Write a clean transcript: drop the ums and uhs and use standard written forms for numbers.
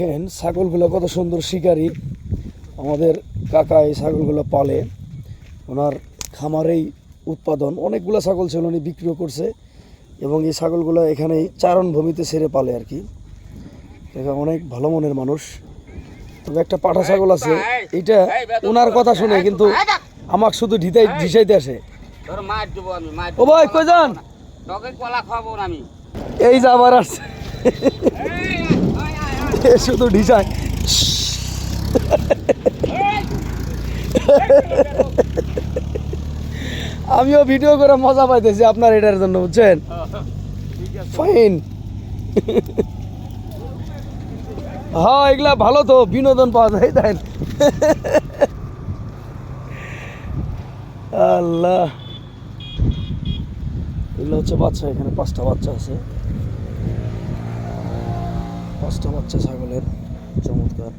দেখেন ছাগলগুলো কত সুন্দর শিকারী। আমাদের কাকা এই ছাগলগুলো পালে, ওনার খামারেই উৎপাদন। অনেকগুলো ছাগল ছিল, উনি বিক্রিও করছে এবং এই ছাগলগুলো এখানেই চারণভূমিতে ছেড়ে পালে আর কি। অনেক ভালো মনের মানুষ। তবে একটা পাঠা ছাগল আছে, এইটা ওনার কথা শুনে কিন্তু আমাকে শুধু ঢিসাইতে আসে। ও ভাই কই যান? এই যে আবার আসছে, শুধু ঢিসায়। আমিও ভিডিও করে মজা পাইতেছি আপনার এটার জন্য, বুঝছেন? ফাইন। হ্যাঁ, এগুলা ভালো তো, বিনোদন পাওয়া যায়। তাই আল্লাহ, এগুলো হচ্ছে বাচ্চা। এখানে 5টা বাচ্চা আছে, 5টা বাচ্চা ছাগলের। চমৎকার।